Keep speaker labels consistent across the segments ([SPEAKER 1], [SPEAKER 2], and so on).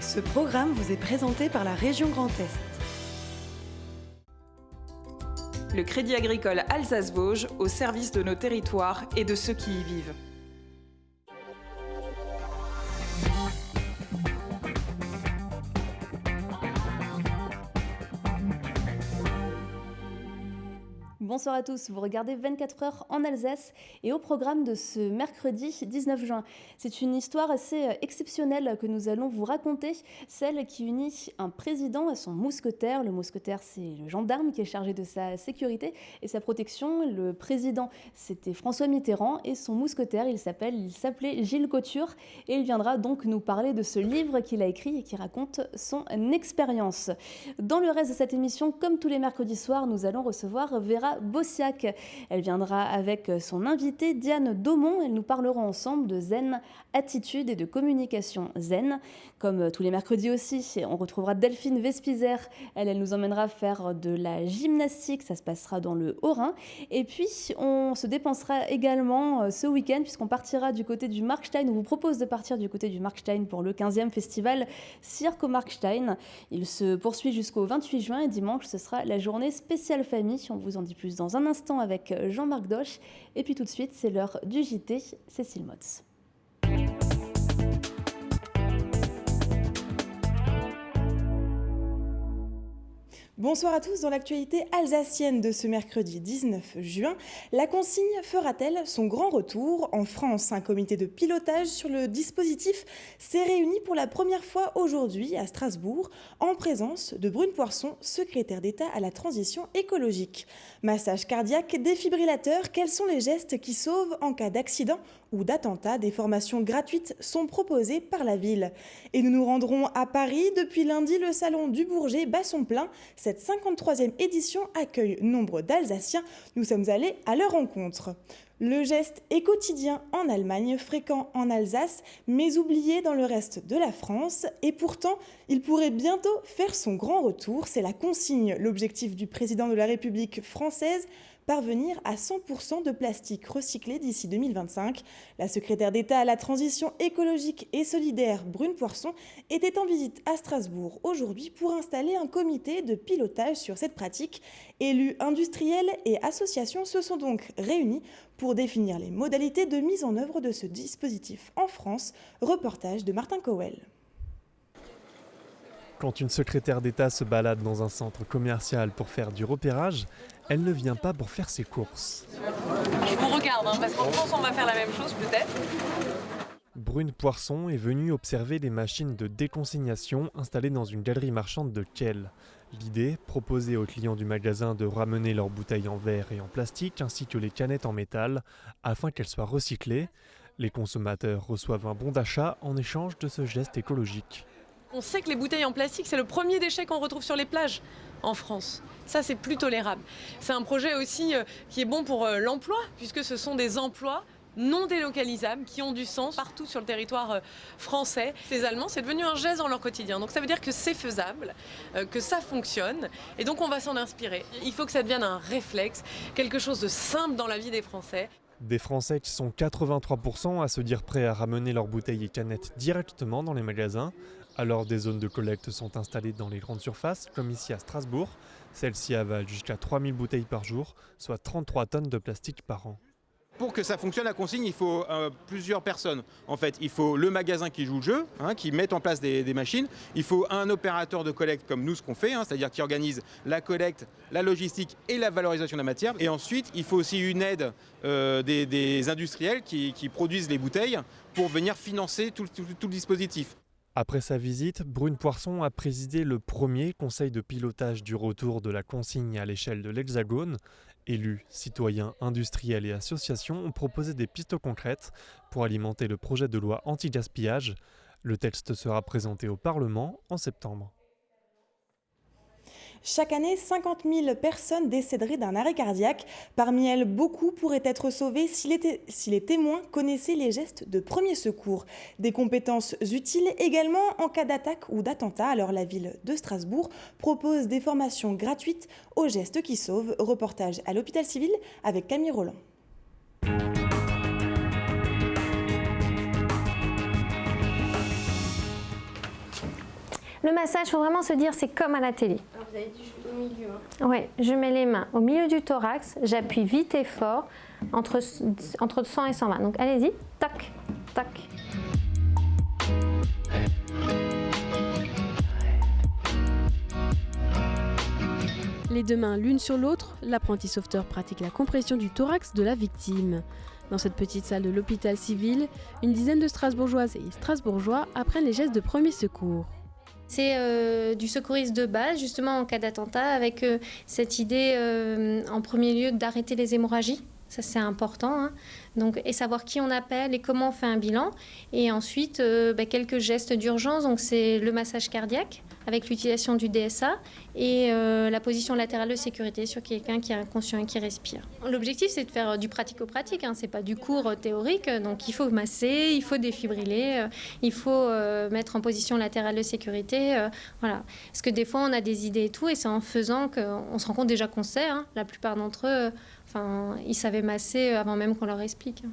[SPEAKER 1] Ce programme vous est présenté par la région Grand Est. Le Crédit agricole Alsace-Vosges au service de nos territoires et de ceux qui y vivent.
[SPEAKER 2] Bonsoir à tous, vous regardez 24 heures en Alsace et au programme de ce mercredi 19 juin. C'est une histoire assez exceptionnelle que nous allons vous raconter, celle qui unit un président à son mousquetaire. Le mousquetaire, c'est le gendarme qui est chargé de sa sécurité et sa protection. Le président, c'était François Mitterrand et son mousquetaire, il s'appelait Gilles Couture et il viendra donc nous parler de ce livre qu'il a écrit et qui raconte son expérience. Dans le reste de cette émission, comme tous les mercredis soirs, nous allons recevoir Vera Bossiac. Elle viendra avec son invitée Diane Daumont. Elles nous parleront ensemble de zen, attitude et de communication zen. Comme tous les mercredis aussi, on retrouvera Delphine Vespizer. Elle nous emmènera faire de la gymnastique. Ça se passera dans le Haut-Rhin. Et puis, on se dépensera également ce week-end puisqu'on partira du côté du Markstein. On vous propose de partir du côté du Markstein pour le 15e festival Cirque au Markstein. Il se poursuit jusqu'au 28 juin et dimanche, ce sera la journée spéciale famille. On vous en dit plus dans un instant avec Jean-Marc Doche. Et puis tout de suite, c'est l'heure du JT, Cécile Motz.
[SPEAKER 3] Bonsoir à tous. Dans l'actualité alsacienne de ce mercredi 19 juin, la consigne fera-t-elle son grand retour en France? Un comité de pilotage sur le dispositif s'est réuni pour la première fois aujourd'hui à Strasbourg en présence de Brune Poirson, secrétaire d'État à la transition écologique. Massage cardiaque, défibrillateur, quels sont les gestes qui sauvent en cas d'accident ou d'attentat? Des formations gratuites sont proposées par la ville. Et nous nous rendrons à Paris. Depuis lundi, le salon du Bourget bat son plein. Cette 53e édition accueille nombre d'Alsaciens. Nous sommes allés à leur rencontre. Le geste est quotidien en Allemagne, fréquent en Alsace, mais oublié dans le reste de la France. Et pourtant, il pourrait bientôt faire son grand retour. C'est la consigne, l'objectif du président de la République française, parvenir à 100% de plastique recyclé d'ici 2025. La secrétaire d'État à la transition écologique et solidaire, Brune Poirson, était en visite à Strasbourg aujourd'hui pour installer un comité de pilotage sur cette pratique. Élus, industriels et associations se sont donc réunis pour définir les modalités de mise en œuvre de ce dispositif en France. Reportage de Martin Cowell.
[SPEAKER 4] Quand une secrétaire d'État se balade dans un centre commercial pour faire du repérage, elle ne vient pas pour faire ses courses.
[SPEAKER 5] Je vous regarde, parce qu'en France, on va faire la même chose peut-être.
[SPEAKER 4] Brune Poirson est venue observer les machines de déconsignation installées dans une galerie marchande de Kiel. L'idée, proposer aux clients du magasin de ramener leurs bouteilles en verre et en plastique ainsi que les canettes en métal afin qu'elles soient recyclées. Les consommateurs reçoivent un bon d'achat en échange de ce geste écologique.
[SPEAKER 5] On sait que les bouteilles en plastique, c'est le premier déchet qu'on retrouve sur les plages en France. Ça, c'est plus tolérable. C'est un projet aussi qui est bon pour l'emploi, puisque ce sont des emplois non délocalisables, qui ont du sens partout sur le territoire français. Les Allemands, c'est devenu un geste dans leur quotidien. Donc ça veut dire que c'est faisable, que ça fonctionne. Et donc on va s'en inspirer. Il faut que ça devienne un réflexe, quelque chose de simple dans la vie des Français.
[SPEAKER 4] Des Français qui sont 83% à se dire prêts à ramener leurs bouteilles et canettes directement dans les magasins. Alors des zones de collecte sont installées dans les grandes surfaces, comme ici à Strasbourg. Celles-ci avalent jusqu'à 3000 bouteilles par jour, soit 33 tonnes de plastique par an.
[SPEAKER 6] Pour que ça fonctionne, la consigne, il faut plusieurs personnes. En fait, il faut le magasin qui joue le jeu, qui met en place des machines. Il faut un opérateur de collecte comme nous, ce qu'on fait, c'est-à-dire qui organise la collecte, la logistique et la valorisation de la matière. Et ensuite, il faut aussi une aide des industriels qui produisent les bouteilles pour venir financer tout le dispositif.
[SPEAKER 4] Après sa visite, Brune Poirson a présidé le premier conseil de pilotage du retour de la consigne à l'échelle de l'Hexagone. Élus, citoyens, industriels et associations ont proposé des pistes concrètes pour alimenter le projet de loi anti-gaspillage. Le texte sera présenté au Parlement en septembre.
[SPEAKER 3] Chaque année, 50 000 personnes décéderaient d'un arrêt cardiaque. Parmi elles, beaucoup pourraient être sauvées si les témoins connaissaient les gestes de premier secours. Des compétences utiles également en cas d'attaque ou d'attentat. Alors la ville de Strasbourg propose des formations gratuites aux gestes qui sauvent. Reportage à l'hôpital civil avec Camille Roland.
[SPEAKER 7] Le massage, il faut vraiment se dire, c'est comme à la télé.
[SPEAKER 2] Alors vous avez dit au milieu.
[SPEAKER 7] Oui, je mets les mains au milieu du thorax, j'appuie vite et fort, entre 100 et 120. Donc allez-y, tac, tac.
[SPEAKER 8] Les deux mains l'une sur l'autre, l'apprenti sauveteur pratique la compression du thorax de la victime. Dans cette petite salle de l'hôpital civil, une dizaine de Strasbourgeoises et Strasbourgeois apprennent les gestes de premier secours.
[SPEAKER 7] C'est du secourisme de base, justement en cas d'attentat, avec cette idée en premier lieu d'arrêter les hémorragies. Ça, c'est important. Hein. Donc, et savoir qui on appelle et comment on fait un bilan. Et ensuite, quelques gestes d'urgence. Donc, c'est le massage cardiaque avec l'utilisation du DSA et la position latérale de sécurité sur quelqu'un qui est inconscient et qui respire. L'objectif, c'est de faire du pratico-pratique. Hein. Ce n'est pas du cours théorique. Donc, il faut masser, il faut défibriller, il faut mettre en position latérale de sécurité. Voilà. Parce que des fois, on a des idées et tout. Et c'est en faisant qu'on se rend compte déjà qu'on sait. Hein. La plupart d'entre eux... ils savaient masser avant même qu'on leur explique.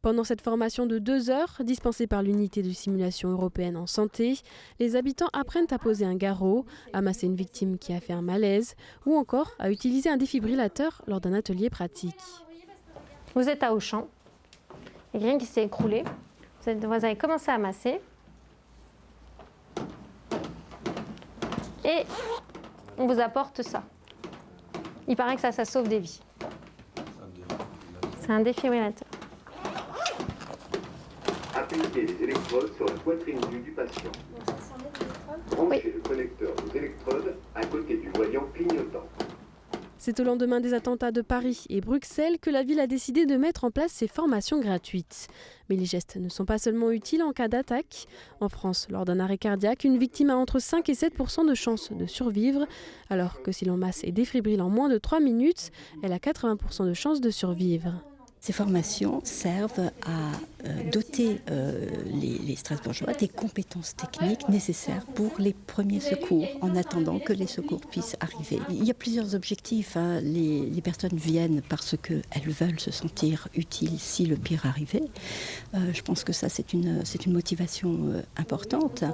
[SPEAKER 8] Pendant cette formation de 2 heures, dispensée par l'unité de simulation européenne en santé, les habitants apprennent à poser un garrot, à masser une victime qui a fait un malaise, ou encore à utiliser un défibrillateur lors d'un atelier pratique.
[SPEAKER 7] Vous êtes à Auchan, il y a quelqu'un qui s'est écroulé, vous avez commencé à masser, et on vous apporte ça. Il paraît que ça sauve des vies. C'est un défibrillateur.
[SPEAKER 9] Appliquez les électrodes sur la poitrine nue du patient. Branchez le connecteur aux électrodes à côté du voyant clignotant.
[SPEAKER 8] C'est au lendemain des attentats de Paris et Bruxelles que la ville a décidé de mettre en place ces formations gratuites. Mais les gestes ne sont pas seulement utiles en cas d'attaque. En France, lors d'un arrêt cardiaque, une victime a entre 5 et 7% de chances de survivre, alors que si l'on masse et défibrille en moins de 3 minutes, elle a 80% de chances de survivre.
[SPEAKER 10] Ces formations servent à doter les Strasbourgeois des compétences techniques nécessaires pour les premiers secours, en attendant que les secours puissent arriver. Il y a plusieurs objectifs. Hein. Les personnes viennent parce qu'elles veulent se sentir utiles si le pire arrivait. Je pense que ça, c'est une motivation importante.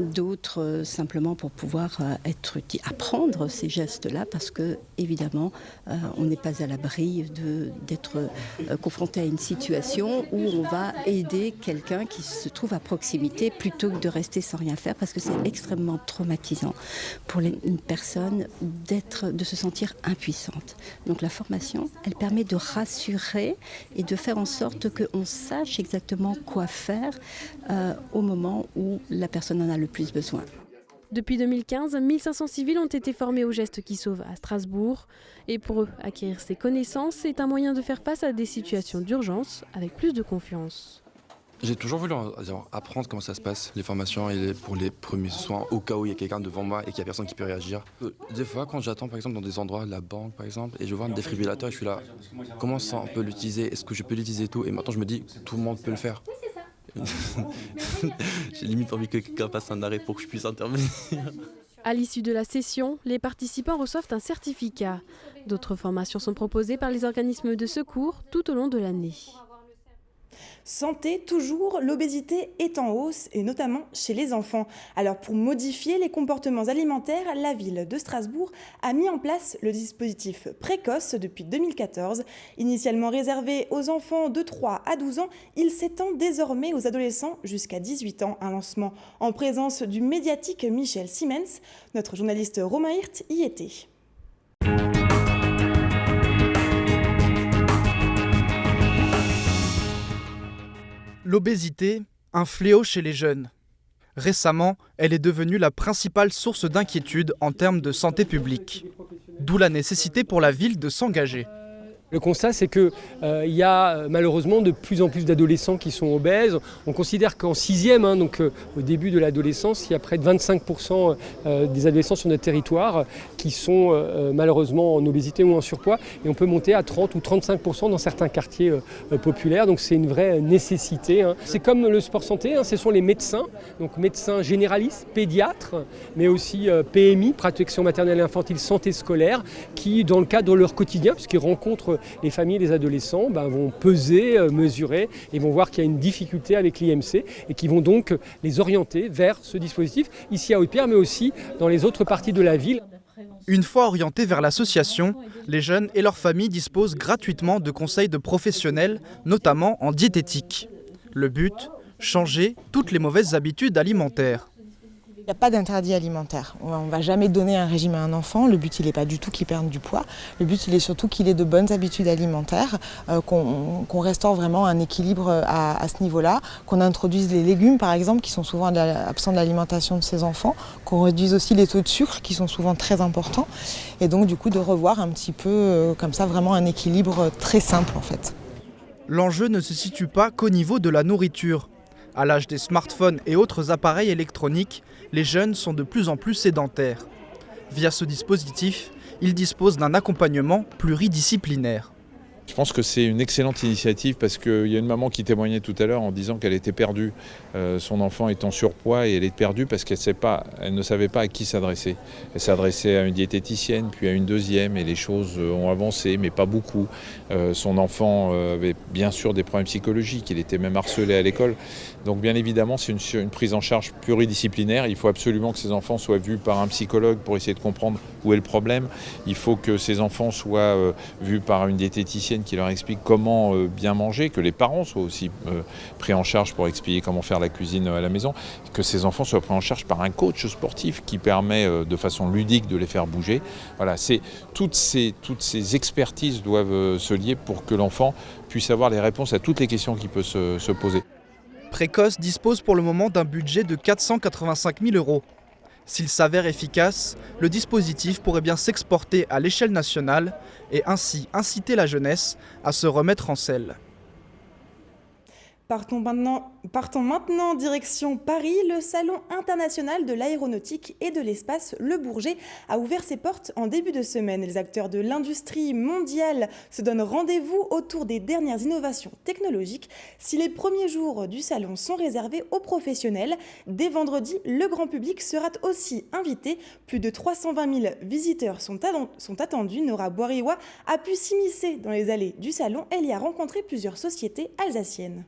[SPEAKER 10] D'autres simplement pour pouvoir apprendre ces gestes-là, parce que évidemment on n'est pas à l'abri d'être confronté à une situation où on va aider quelqu'un qui se trouve à proximité plutôt que de rester sans rien faire, parce que c'est extrêmement traumatisant pour une personne de se sentir impuissante. Donc la formation, elle permet de rassurer et de faire en sorte qu'on sache exactement quoi faire au moment où la personne en a le plus besoin.
[SPEAKER 8] Depuis 2015, 1500 civils ont été formés aux gestes qui sauvent à Strasbourg. Et pour eux, acquérir ces connaissances est un moyen de faire face à des situations d'urgence avec plus de confiance.
[SPEAKER 11] J'ai toujours voulu apprendre comment ça se passe, les formations pour les premiers soins, au cas où il y a quelqu'un devant moi et qu'il n'y a personne qui peut réagir. Des fois, quand j'attends par exemple dans des endroits, la banque par exemple, et je vois un défibrillateur, je suis là, comment ça on peut l'utiliser, est-ce que je peux l'utiliser et tout. Et maintenant je me dis, tout le monde peut le faire. J'ai limite envie que quelqu'un fasse un arrêt pour que je puisse intervenir.
[SPEAKER 8] À l'issue de la session, les participants reçoivent un certificat. D'autres formations sont proposées par les organismes de secours tout au long de l'année.
[SPEAKER 3] Santé, toujours, l'obésité est en hausse, et notamment chez les enfants. Alors pour modifier les comportements alimentaires, la ville de Strasbourg a mis en place le dispositif précoce depuis 2014. Initialement réservé aux enfants de 3 à 12 ans, il s'étend désormais aux adolescents jusqu'à 18 ans. Un lancement en présence du médiatique Michel Siemens. Notre journaliste Romain Hirt y était.
[SPEAKER 12] L'obésité, un fléau chez les jeunes. Récemment, elle est devenue la principale source d'inquiétude en termes de santé publique. D'où la nécessité pour la ville de s'engager.
[SPEAKER 13] Le constat, c'est qu'il y a malheureusement de plus en plus d'adolescents qui sont obèses. On considère qu'en 6e, donc au début de l'adolescence, il y a près de 25% des adolescents sur notre territoire qui sont malheureusement en obésité ou en surpoids. Et on peut monter à 30 ou 35% dans certains quartiers populaires. Donc c'est une vraie nécessité. C'est comme le sport santé, ce sont les médecins, donc médecins généralistes, pédiatres, mais aussi PMI, protection maternelle et infantile, santé scolaire, qui, dans le cadre de leur quotidien, puisqu'ils rencontrent les familles et les adolescents vont peser, mesurer et vont voir qu'il y a une difficulté avec l'IMC et qui vont donc les orienter vers ce dispositif, ici à Haute-Pierre, mais aussi dans les autres parties de la ville.
[SPEAKER 12] Une fois orientés vers l'association, les jeunes et leurs familles disposent gratuitement de conseils de professionnels, notamment en diététique. Le but, changer toutes les mauvaises habitudes alimentaires.
[SPEAKER 14] Il n'y a pas d'interdit alimentaire. On ne va jamais donner un régime à un enfant. Le but, il n'est pas du tout qu'il perde du poids. Le but, il est surtout qu'il ait de bonnes habitudes alimentaires, qu'on restaure vraiment un équilibre à ce niveau-là, qu'on introduise les légumes, par exemple, qui sont souvent absents de l'alimentation de ces enfants, qu'on réduise aussi les taux de sucre, qui sont souvent très importants, et donc du coup de revoir un petit peu comme ça vraiment un équilibre très simple en fait.
[SPEAKER 12] L'enjeu ne se situe pas qu'au niveau de la nourriture. À l'âge des smartphones et autres appareils électroniques, les jeunes sont de plus en plus sédentaires. Via ce dispositif, ils disposent d'un accompagnement pluridisciplinaire.
[SPEAKER 15] Je pense que c'est une excellente initiative parce qu'il y a une maman qui témoignait tout à l'heure en disant qu'elle était perdue. Son enfant est en surpoids et elle est perdue parce qu'elle ne savait pas à qui s'adresser. Elle s'adressait à une diététicienne, puis à une deuxième et les choses ont avancé, mais pas beaucoup. Son enfant avait bien sûr des problèmes psychologiques, il était même harcelé à l'école. Donc bien évidemment, c'est une prise en charge pluridisciplinaire. Il faut absolument que ces enfants soient vus par un psychologue pour essayer de comprendre où est le problème. Il faut que ces enfants soient vus par une diététicienne qui leur explique comment bien manger, que les parents soient aussi pris en charge pour expliquer comment faire la cuisine à la maison, que ces enfants soient pris en charge par un coach sportif qui permet de façon ludique de les faire bouger. Voilà, toutes ces expertises doivent se lier pour que l'enfant puisse avoir les réponses à toutes les questions qu'il peut se poser.
[SPEAKER 12] Précoce dispose pour le moment d'un budget de 485 000 €. S'il s'avère efficace, le dispositif pourrait bien s'exporter à l'échelle nationale et ainsi inciter la jeunesse à se remettre en selle.
[SPEAKER 3] Partons maintenant direction Paris. Le Salon international de l'aéronautique et de l'espace, le Bourget, a ouvert ses portes en début de semaine. Les acteurs de l'industrie mondiale se donnent rendez-vous autour des dernières innovations technologiques. Si les premiers jours du salon sont réservés aux professionnels, dès vendredi, le grand public sera aussi invité. Plus de 320 000 visiteurs sont attendus. Nora Boiriwa a pu s'immiscer dans les allées du salon. Elle y a rencontré plusieurs sociétés alsaciennes.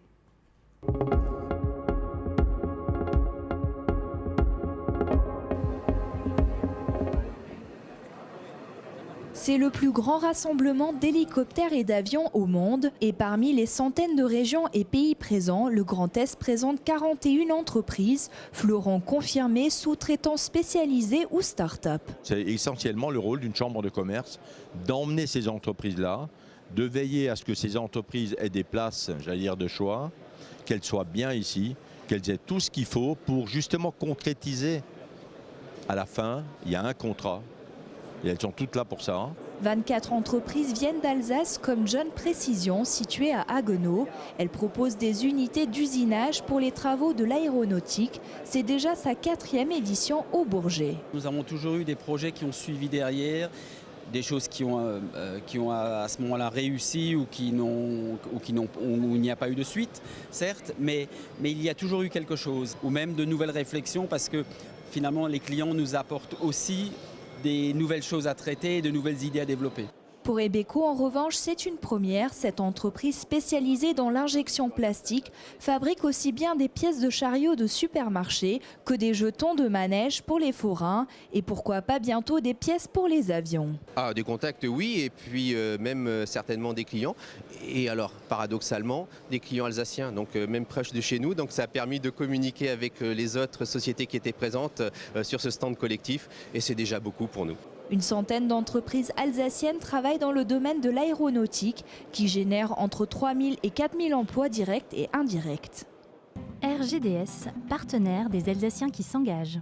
[SPEAKER 16] C'est le plus grand rassemblement d'hélicoptères et d'avions au monde. Et parmi les centaines de régions et pays présents, le Grand Est présente 41 entreprises, fleurons confirmés, sous-traitants spécialisés ou start-up.
[SPEAKER 17] C'est essentiellement le rôle d'une chambre de commerce d'emmener ces entreprises-là, de veiller à ce que ces entreprises aient des places, j'allais dire, de choix, qu'elles soient bien ici, qu'elles aient tout ce qu'il faut pour justement concrétiser. À la fin, il y a un contrat. Et elles sont toutes là pour ça.
[SPEAKER 16] 24 entreprises viennent d'Alsace comme John Précision, située à Haguenau. Elle propose des unités d'usinage pour les travaux de l'aéronautique. C'est déjà sa 4e édition au Bourget.
[SPEAKER 18] Nous avons toujours eu des projets qui ont suivi derrière, des choses qui ont à ce moment-là réussi ou où il n'y a pas eu de suite, certes, mais il y a toujours eu quelque chose, ou même de nouvelles réflexions parce que finalement les clients nous apportent aussi des nouvelles choses à traiter et de nouvelles idées à développer.
[SPEAKER 16] Pour Ebeco, en revanche, c'est une première. Cette entreprise spécialisée dans l'injection plastique fabrique aussi bien des pièces de chariots de supermarché que des jetons de manège pour les forains et pourquoi pas bientôt des pièces pour les avions.
[SPEAKER 19] Ah, des contacts, oui, et puis même certainement des clients. Et alors, paradoxalement, des clients alsaciens, donc même proches de chez nous. Donc ça a permis de communiquer avec les autres sociétés qui étaient présentes sur ce stand collectif et c'est déjà beaucoup pour nous.
[SPEAKER 16] Une centaine d'entreprises alsaciennes travaillent dans le domaine de l'aéronautique qui génère entre 3 000 et 4 000 emplois directs et indirects.
[SPEAKER 20] RGDS, partenaire des Alsaciens qui s'engagent.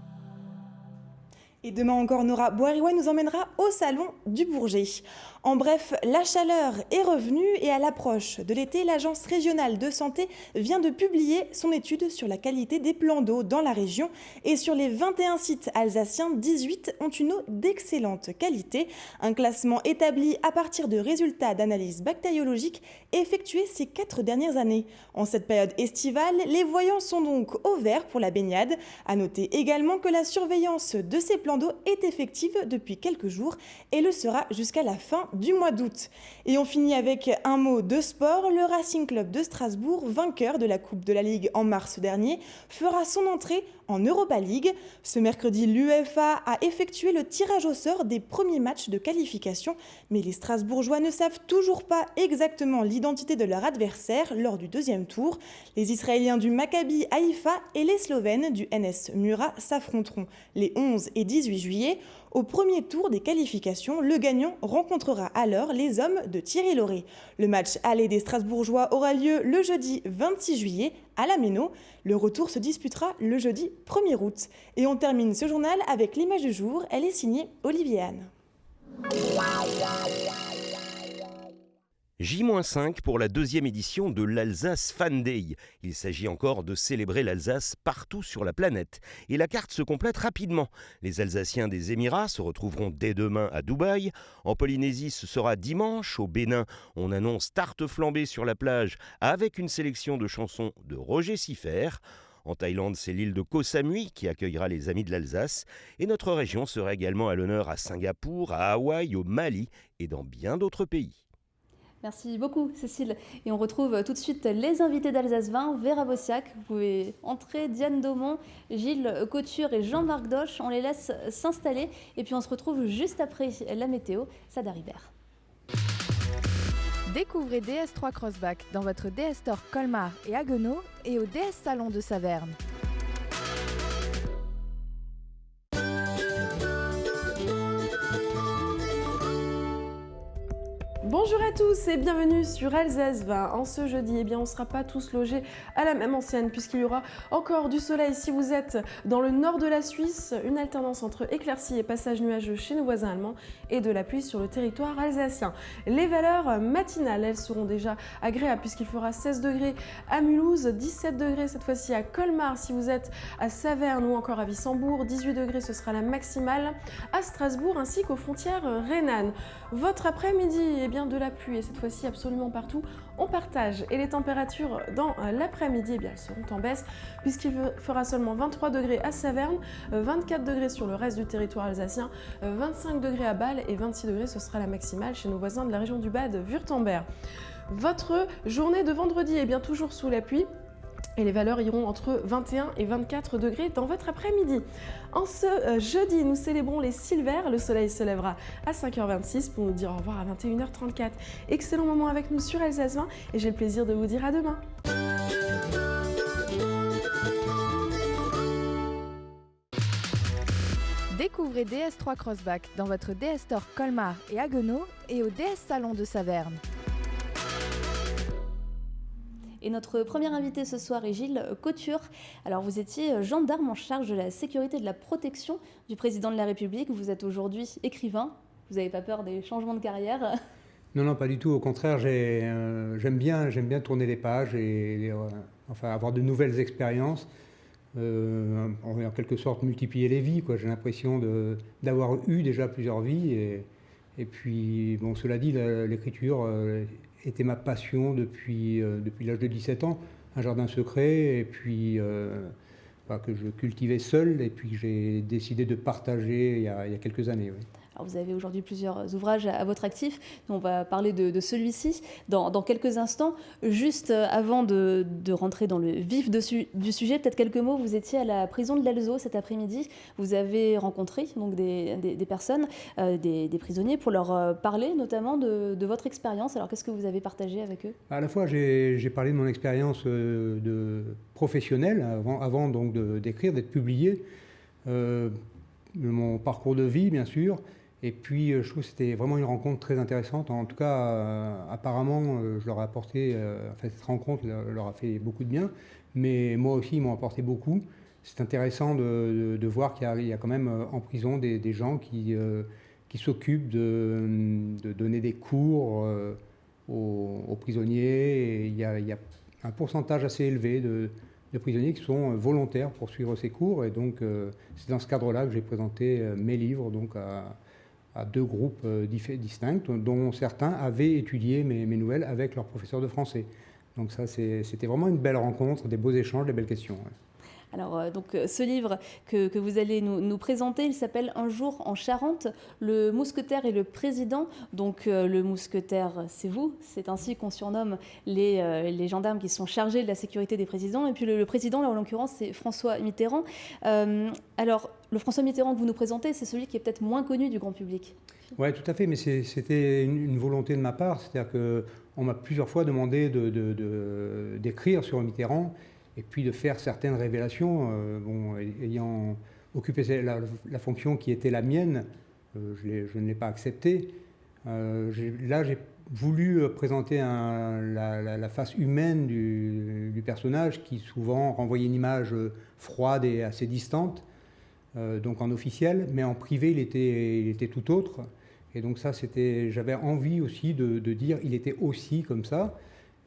[SPEAKER 3] Et demain encore, Nora Boiriwa nous emmènera au salon du Bourget. En bref, la chaleur est revenue et à l'approche de l'été, l'Agence régionale de santé vient de publier son étude sur la qualité des plans d'eau dans la région. Et sur les 21 sites alsaciens, 18 ont une eau d'excellente qualité. Un classement établi à partir de résultats d'analyse bactériologique effectués ces 4 dernières années. En cette période estivale, les voyants sont donc au vert pour la baignade. À noter également que la surveillance de ces plans plan d'eau est effectif depuis quelques jours et le sera jusqu'à la fin du mois d'août. Et on finit avec un mot de sport. Le Racing Club de Strasbourg, vainqueur de la Coupe de la Ligue en mars dernier, fera son entrée en Europa League. Ce mercredi, l'UEFA a effectué le tirage au sort des premiers matchs de qualification, mais les Strasbourgeois ne savent toujours pas exactement l'identité de leur adversaire lors du deuxième tour. Les Israéliens du Maccabi Haïfa et les Slovènes du NS Mura s'affronteront les 11 et 18 juillet. Au premier tour des qualifications, le gagnant rencontrera alors les hommes de Thierry Lauré. Le match aller des Strasbourgeois aura lieu le jeudi 26 juillet à la Méno. Le retour se disputera le jeudi 1er août. Et on termine ce journal avec l'image du jour. Elle est signée Olivier Anne.
[SPEAKER 21] J-5 pour la deuxième édition de l'Alsace Fan Day. Il s'agit encore de célébrer l'Alsace partout sur la planète. Et la carte se complète rapidement. Les Alsaciens des Émirats se retrouveront dès demain à Dubaï. En Polynésie, ce sera dimanche. Au Bénin, on annonce tarte flambée sur la plage avec une sélection de chansons de Roger Siffert. En Thaïlande, c'est l'île de Koh Samui qui accueillera les Amis de l'Alsace. Et notre région sera également à l'honneur à Singapour, à Hawaï, au Mali et dans bien d'autres pays.
[SPEAKER 2] Merci beaucoup Cécile. Et on retrouve tout de suite les invités d'Alsace 20, Vera Bossiac. Vous pouvez entrer, Diane Daumont, Gilles Couture et Jean-Marc Doche. On les laisse s'installer et puis on se retrouve juste après la météo. Sada Ribert.
[SPEAKER 16] Découvrez DS3 Crossback dans votre DS Store Colmar et Haguenau et au DS Salon de Saverne.
[SPEAKER 22] Bonjour à tous et bienvenue sur Alsace 20. En ce jeudi, on ne sera pas tous logés à la même enseigne puisqu'il y aura encore du soleil si vous êtes dans le nord de la Suisse, une alternance entre éclaircies et passages nuageux chez nos voisins allemands et de la pluie sur le territoire alsacien. Les valeurs matinales, elles seront déjà agréables puisqu'il fera 16 degrés à Mulhouse, 17 degrés cette fois-ci à Colmar si vous êtes à Saverne ou encore à Wissembourg, 18 degrés ce sera la maximale à Strasbourg ainsi qu'aux frontières rhénanes. Votre après-midi, de la pluie et cette fois-ci absolument partout, on partage. Et les températures dans l'après-midi, elles seront en baisse puisqu'il fera seulement 23 degrés à Saverne, 24 degrés sur le reste du territoire alsacien, 25 degrés à Bâle et 26 degrés ce sera la maximale chez nos voisins de la région du Bade-Württemberg. Votre journée de vendredi est bien toujours sous la pluie. Et les valeurs iront entre 21 et 24 degrés dans votre après-midi. En ce jeudi, nous célébrons les Silvers. Le soleil se lèvera à 5h26 pour nous dire au revoir à 21h34. Excellent moment avec nous sur Alsace 20 et j'ai le plaisir de vous dire à demain.
[SPEAKER 16] Découvrez DS3 Crossback dans votre DS Store Colmar et Haguenau et au DS Salon de Saverne.
[SPEAKER 2] Et notre premier invité ce soir est Gilles Couture. Alors vous étiez gendarme en charge de la sécurité et de la protection du président de la République. Vous êtes aujourd'hui écrivain. Vous n'avez pas peur des changements de carrière ?
[SPEAKER 23] Non, pas du tout. Au contraire, j'aime bien tourner les pages et avoir de nouvelles expériences. En quelque sorte multiplier les vies, quoi. J'ai l'impression d'avoir eu déjà plusieurs vies. Et puis, bon, cela dit, l'écriture était ma passion depuis l'âge de 17 ans. Un jardin secret, et puis que je cultivais seul, et puis que j'ai décidé de partager il y a quelques années. Oui.
[SPEAKER 2] Alors vous avez aujourd'hui plusieurs ouvrages à votre actif. On va parler de celui-ci dans quelques instants. Juste avant de rentrer dans le vif du sujet, peut-être quelques mots. Vous étiez à la prison de l'Alzo cet après-midi. Vous avez rencontré donc, des personnes, des prisonniers, pour leur parler notamment de votre expérience. Alors qu'est-ce que vous avez partagé avec eux ?
[SPEAKER 23] À la fois, j'ai parlé de mon expérience professionnelle avant donc d'écrire, d'être publié. De mon parcours de vie, bien sûr. Et puis, je trouve que c'était vraiment une rencontre très intéressante. En tout cas, apparemment, je leur ai apporté... cette rencontre leur a fait beaucoup de bien. Mais moi aussi, ils m'ont apporté beaucoup. C'est intéressant de voir qu'il y a quand même en prison des gens qui s'occupent de donner des cours aux prisonniers. Et il y a un pourcentage assez élevé de prisonniers qui sont volontaires pour suivre ces cours. Et donc, c'est dans ce cadre-là que j'ai présenté mes livres donc à deux groupes distincts, dont certains avaient étudié mes nouvelles avec leurs professeurs de français. Donc ça, c'était vraiment une belle rencontre, des beaux échanges, des belles questions. Ouais.
[SPEAKER 2] Alors, ce livre que vous allez nous présenter, il s'appelle « Un jour en Charente, le mousquetaire et le président ». Donc, le mousquetaire, c'est vous. C'est ainsi qu'on surnomme les gendarmes qui sont chargés de la sécurité des présidents. Et puis, le président, là, en l'occurrence, c'est François Mitterrand. Alors, le François Mitterrand que vous nous présentez, c'est celui qui est peut-être moins connu du grand public.
[SPEAKER 23] Oui, tout à fait, mais c'était une volonté de ma part. C'est-à-dire qu'on m'a plusieurs fois demandé d'écrire sur Mitterrand et puis de faire certaines révélations. Ayant occupé la fonction qui était la mienne, je ne l'ai pas acceptée. Là, j'ai voulu présenter la face humaine du personnage qui souvent renvoyait une image froide et assez distante, donc en officiel, mais en privé, il était tout autre. Et donc ça, j'avais envie aussi de dire il était aussi comme ça.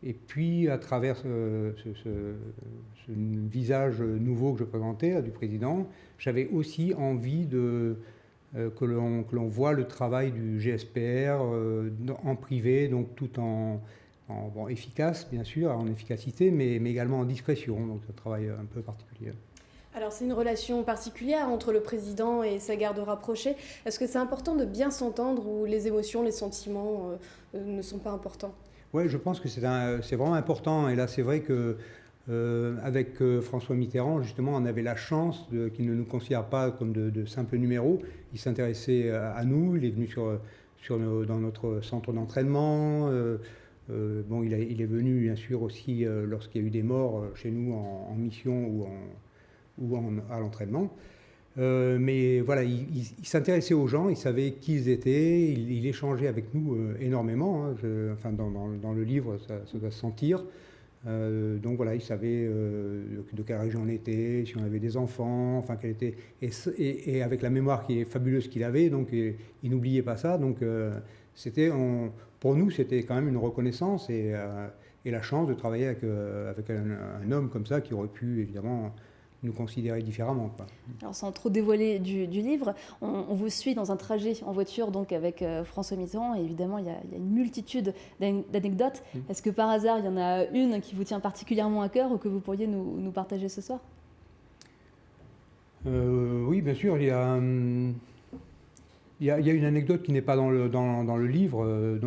[SPEAKER 23] Et puis, à travers ce visage nouveau que je présentais, du président, j'avais aussi envie que l'on voit le travail du GSPR en privé, donc tout en efficace, bien sûr, en efficacité, mais également en discrétion. Donc, c'est un travail un peu particulier.
[SPEAKER 22] Alors, c'est une relation particulière entre le président et sa garde rapprochée. Est-ce que c'est important de bien s'entendre ou les émotions, les sentiments ne sont pas importants ?
[SPEAKER 23] Oui, je pense que c'est vraiment important. Et là, c'est vrai qu'avec François Mitterrand, justement, on avait la chance qu'il ne nous considère pas comme de simples numéros. Il s'intéressait à nous, il est venu dans notre centre d'entraînement. Il est venu, bien sûr, aussi lorsqu'il y a eu des morts chez nous en mission ou à l'entraînement. Mais voilà, il s'intéressait aux gens, il savait qui ils étaient, il échangeait avec nous énormément. Dans le livre, ça doit se sentir. Donc voilà, il savait de quelle région on était, si on avait des enfants, enfin quelle était, et avec la mémoire qui est fabuleuse qu'il avait, donc il n'oubliait pas ça. Donc pour nous, c'était quand même une reconnaissance et la chance de travailler avec un homme comme ça qui aurait pu évidemment nous considérer différemment, quoi.
[SPEAKER 2] Alors, sans trop dévoiler du livre, on vous suit dans un trajet en voiture donc avec François Mitterrand, et évidemment il y a une multitude d'anecdotes. Est-ce que par hasard il y en a une qui vous tient particulièrement à cœur ou que vous pourriez nous partager ce soir ?
[SPEAKER 23] Oui, bien sûr, il y a une anecdote qui n'est pas dans le livre,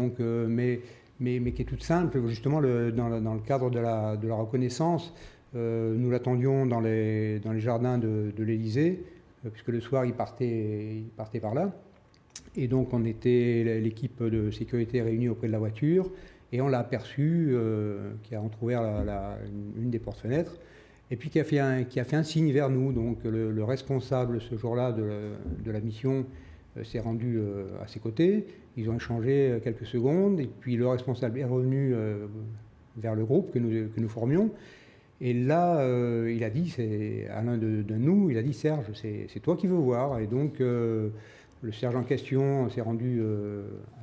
[SPEAKER 23] mais qui est toute simple, justement dans le cadre de la reconnaissance. Nous l'attendions dans les jardins de l'Élysée, puisque le soir il partait par là. Et donc on était l'équipe de sécurité réunie auprès de la voiture, et on l'a aperçu, qui a entrouvert une des portes-fenêtres, et puis qui a fait un signe vers nous. Donc le responsable ce jour-là de la mission s'est rendu à ses côtés. Ils ont échangé quelques secondes, et puis le responsable est revenu vers le groupe que nous formions. Et là, il a dit, c'est à l'un de nous, il a dit « Serge, c'est toi qui veux voir ». Et donc, le Serge en question s'est rendu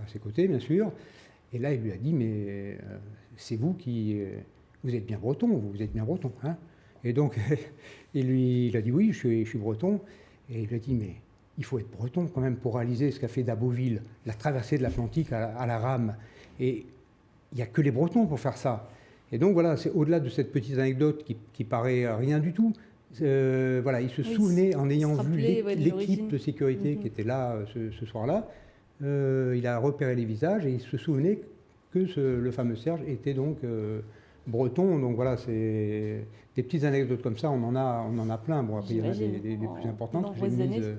[SPEAKER 23] à ses côtés, bien sûr. Et là, il lui a dit « Mais c'est vous vous êtes bien breton, vous êtes bien breton, hein ?» Et donc, il a dit « Oui, je suis breton ». Et il lui a dit « Mais il faut être breton quand même pour réaliser ce qu'a fait d'Abbeville, la traversée de l'Atlantique à la rame. Et il n'y a que les Bretons pour faire ça. » Et donc voilà, c'est au-delà de cette petite anecdote qui paraît rien du tout. Voilà, il se souvenait, en ayant vu l'équipe de sécurité qui était là ce soir-là, il a repéré les visages et il se souvenait que le fameux Serge était donc breton. Donc voilà, c'est des petites anecdotes comme ça, on en a plein. Bon, après, il y en a des plus importantes que j'ai mises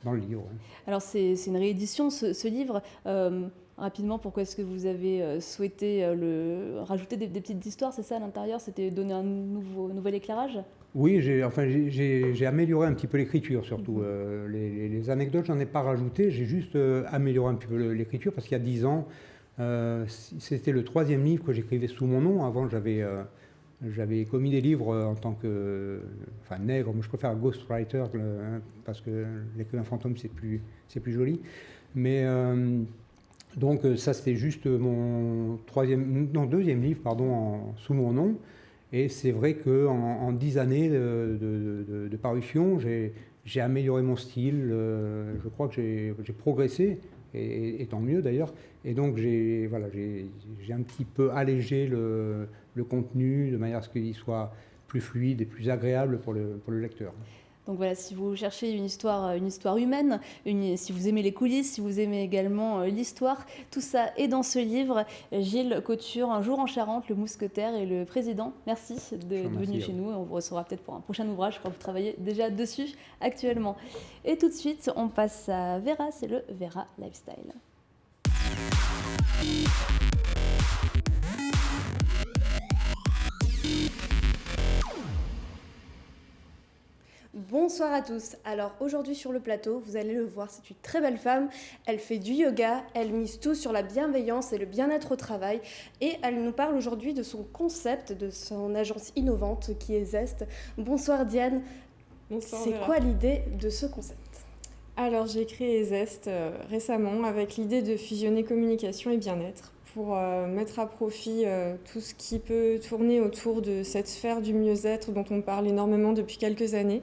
[SPEAKER 23] dans le livre.
[SPEAKER 2] Alors c'est une réédition, ce livre. Rapidement, pourquoi est-ce que vous avez souhaité rajouter des petites histoires, c'est ça, à l'intérieur? C'était donner un nouvel éclairage?
[SPEAKER 23] Oui, j'ai amélioré un petit peu l'écriture, surtout. Les anecdotes, j'en ai pas rajouté, j'ai juste amélioré un petit peu l'écriture, parce qu'il y a 10 ans, c'était le 3e livre que j'écrivais sous mon nom. Avant, j'avais commis des livres en tant que nègre, moi je préfère ghostwriter, parce que l'écrivain fantôme, c'est plus joli. Mais... donc ça, c'était juste mon 2e livre, sous mon nom. Et c'est vrai qu'en 10 années de parution, j'ai amélioré mon style. Je crois que j'ai progressé, et tant mieux d'ailleurs. Et donc j'ai un petit peu allégé le contenu de manière à ce qu'il soit plus fluide et plus agréable pour le lecteur.
[SPEAKER 2] Donc voilà, si vous cherchez une histoire humaine, si vous aimez les coulisses, si vous aimez également l'histoire, tout ça est dans ce livre. Gilles Couture, Un jour en Charente, le mousquetaire et le président. Merci d'être venu chez nous. On vous recevra peut-être pour un prochain ouvrage. Je crois que vous travaillez déjà dessus actuellement. Et tout de suite, on passe à Vera, c'est le Vera Lifestyle.
[SPEAKER 1] Bonsoir à tous. Alors aujourd'hui sur le plateau, vous allez le voir, c'est une très belle femme. Elle fait du yoga, elle mise tout sur la bienveillance et le bien-être au travail. Et elle nous parle aujourd'hui de son concept, de son agence innovante qui est Zest. Bonsoir Diane.
[SPEAKER 5] Bonsoir.
[SPEAKER 1] C'est quoi l'idée de ce concept ?
[SPEAKER 5] Alors j'ai créé Zest récemment avec l'idée de fusionner communication et bien-être pour mettre à profit tout ce qui peut tourner autour de cette sphère du mieux-être dont on parle énormément depuis quelques années.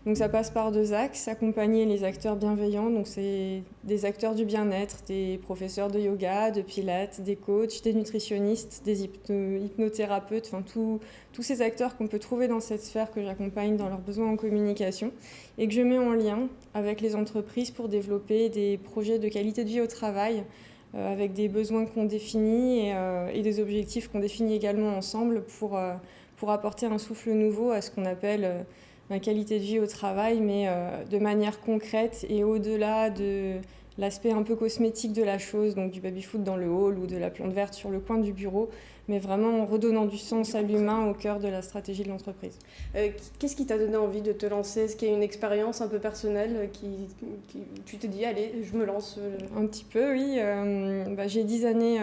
[SPEAKER 5] Donc ça passe par 2 axes, accompagner les acteurs bienveillants, donc c'est des acteurs du bien-être, des professeurs de yoga, de pilates, des coachs, des nutritionnistes, des hypnothérapeutes, enfin tous ces acteurs qu'on peut trouver dans cette sphère que j'accompagne dans leurs besoins en communication et que je mets en lien avec les entreprises pour développer des projets de qualité de vie au travail, avec des besoins qu'on définit et des objectifs qu'on définit également ensemble pour apporter un souffle nouveau à ce qu'on appelle la qualité de vie au travail, mais de manière concrète et au-delà de l'aspect un peu cosmétique de la chose, donc du baby-foot dans le hall ou de la plante verte sur le coin du bureau, mais vraiment en redonnant du sens à l'humain au cœur de la stratégie de l'entreprise.
[SPEAKER 1] Qu'est-ce qui t'a donné envie de te lancer ? Est-ce qu'il y a une expérience un peu personnelle qui tu te dis, allez, je me lance
[SPEAKER 5] Un petit peu, oui. J'ai 10 années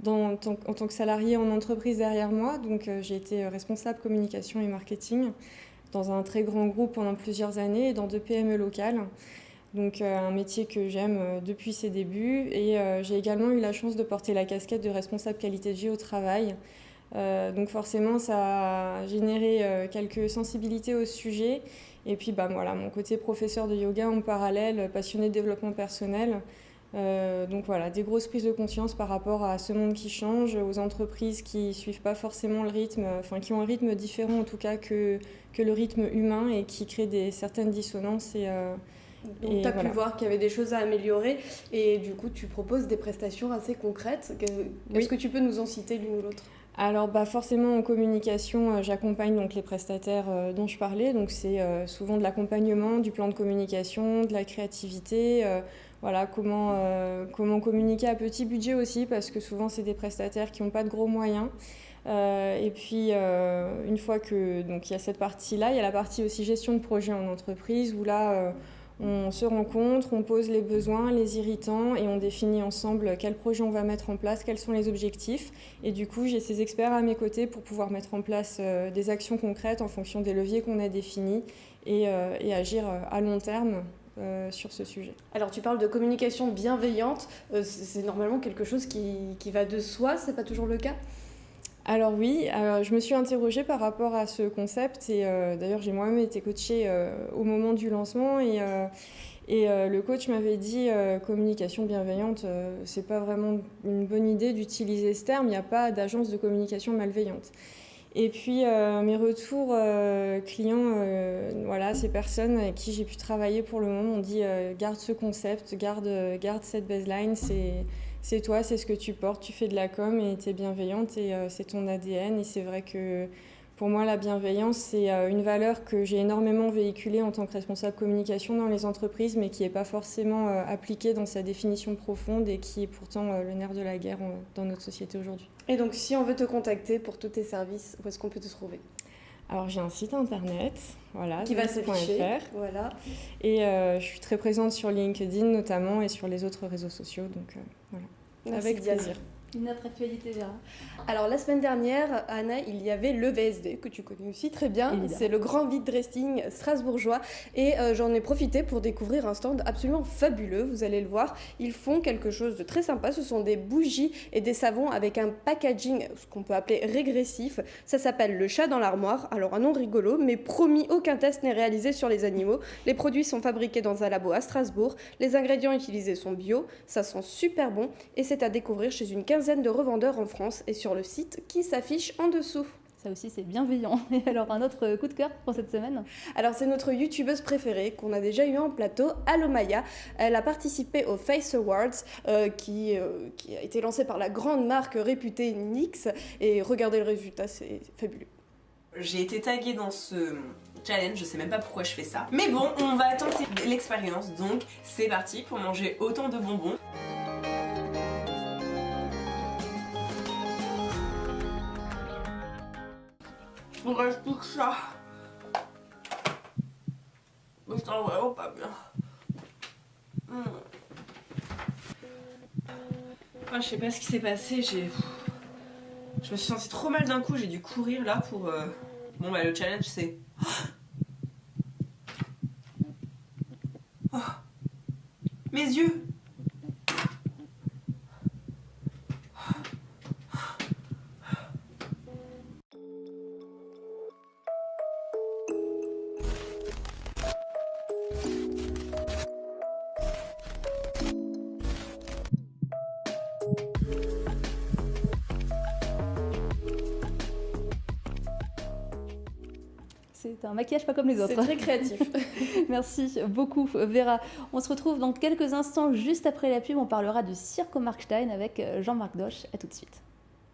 [SPEAKER 5] en tant que salariée en entreprise derrière moi, donc j'ai été responsable communication et marketing dans un très grand groupe pendant plusieurs années et dans 2 PME locales. Donc un métier que j'aime depuis ses débuts et j'ai également eu la chance de porter la casquette de responsable qualité de vie au travail. Donc forcément ça a généré quelques sensibilités au sujet et puis voilà, mon côté professeur de yoga en parallèle, passionné de développement personnel. Donc voilà, des grosses prises de conscience par rapport à ce monde qui change, aux entreprises qui suivent pas forcément le rythme, enfin qui ont un rythme différent en tout cas que le rythme humain et qui créent certaines dissonances
[SPEAKER 1] Donc tu as pu voir qu'il y avait des choses à améliorer et du coup tu proposes des prestations assez concrètes. Est-ce que tu peux nous en citer l'une ou l'autre ?
[SPEAKER 5] Alors forcément en communication, j'accompagne donc les prestataires dont je parlais. Donc c'est souvent de l'accompagnement, du plan de communication, de la créativité, comment communiquer à petit budget aussi parce que souvent c'est des prestataires qui n'ont pas de gros moyens. Et puis une fois que donc il y a cette partie-là, il y a la partie aussi gestion de projet en entreprise où là on se rencontre, on pose les besoins, les irritants et on définit ensemble quel projet on va mettre en place, quels sont les objectifs. Et du coup, j'ai ces experts à mes côtés pour pouvoir mettre en place des actions concrètes en fonction des leviers qu'on a définis et agir à long terme sur ce sujet.
[SPEAKER 1] Alors tu parles de communication bienveillante, c'est normalement quelque chose qui va de soi, c'est pas toujours le cas ?
[SPEAKER 5] Alors oui, je me suis interrogée par rapport à ce concept et d'ailleurs j'ai moi-même été coachée au moment du lancement et le coach m'avait dit communication bienveillante, c'est pas vraiment une bonne idée d'utiliser ce terme, il n'y a pas d'agence de communication malveillante. Et puis mes retours clients, ces personnes avec qui j'ai pu travailler pour le moment m'ont dit garde ce concept, garde cette baseline, c'est toi, c'est ce que tu portes, tu fais de la com et tu es bienveillante et c'est ton ADN. Et c'est vrai que pour moi, la bienveillance, c'est une valeur que j'ai énormément véhiculée en tant que responsable communication dans les entreprises, mais qui n'est pas forcément appliquée dans sa définition profonde et qui est pourtant le nerf de la guerre dans notre société aujourd'hui.
[SPEAKER 1] Et donc, si on veut te contacter pour tous tes services, où est-ce qu'on peut te trouver ?
[SPEAKER 5] Alors j'ai un site internet,
[SPEAKER 1] qui va s'afficher, voilà.
[SPEAKER 5] Et je suis très présente sur LinkedIn notamment et sur les autres réseaux sociaux, donc voilà.
[SPEAKER 1] Merci,
[SPEAKER 5] avec plaisir.
[SPEAKER 2] Une autre actualité, Vera.
[SPEAKER 1] Alors la semaine dernière, Anna, il y avait le VSD, que tu connais aussi très bien. Évidemment. C'est le grand vide dressing strasbourgeois. Et j'en ai profité pour découvrir un stand absolument fabuleux. Vous allez le voir, ils font quelque chose de très sympa. Ce sont des bougies et des savons avec un packaging, ce qu'on peut appeler régressif. Ça s'appelle le chat dans l'armoire. Alors un nom rigolo, mais promis, aucun test n'est réalisé sur les animaux. Les produits sont fabriqués dans un labo à Strasbourg. Les ingrédients utilisés sont bio. Ça sent super bon. Et c'est à découvrir chez une quinzaine de revendeurs en France et sur le site qui s'affiche en dessous.
[SPEAKER 2] Ça aussi, c'est bienveillant. Et alors, un autre coup de cœur pour cette semaine?
[SPEAKER 1] Alors, c'est notre youtubeuse préférée qu'on a déjà eu en plateau, Alomaya. Elle a participé au Face Awards qui a été lancé par la grande marque réputée NYX. Et regardez le résultat, c'est fabuleux.
[SPEAKER 4] J'ai été taguée dans ce challenge, je sais même pas pourquoi je fais ça. Mais bon, on va tenter l'expérience, donc c'est parti pour manger autant de bonbons. Je ne reste plus que ça. Mais je sens vraiment pas bien. Enfin, je sais pas ce qui s'est passé, je me suis sentie trop mal d'un coup, j'ai dû courir là pour... Bon bah le challenge c'est... Oh. Mes yeux.
[SPEAKER 2] C'est un maquillage pas comme les autres.
[SPEAKER 1] C'est très créatif.
[SPEAKER 2] Merci beaucoup Vera. On se retrouve dans quelques instants, juste après la pub. On parlera du cirque au Markstein avec Jean-Marc Doche. À tout de suite.